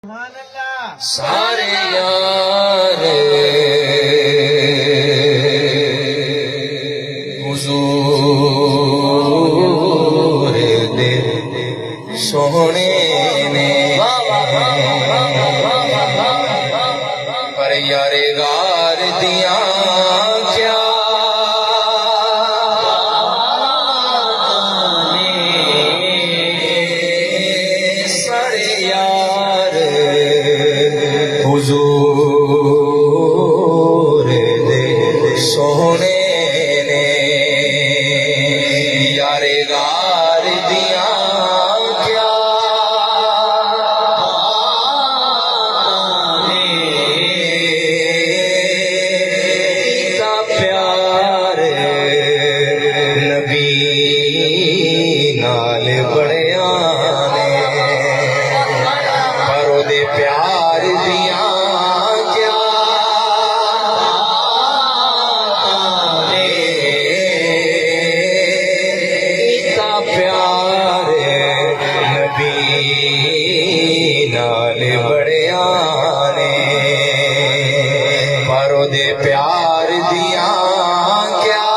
सारे यार हुजूर दे सोहने ने पर यारे गार दिया क्या सारे यार हुजूर दे सोहने ने यारे गार दिया क्या का प्यार नबी नाल बड़िया ने पर ओदे प्यार दिया क्या का प्यार नबी नाल बड़िया ने पर ओदे प्यार दिया क्या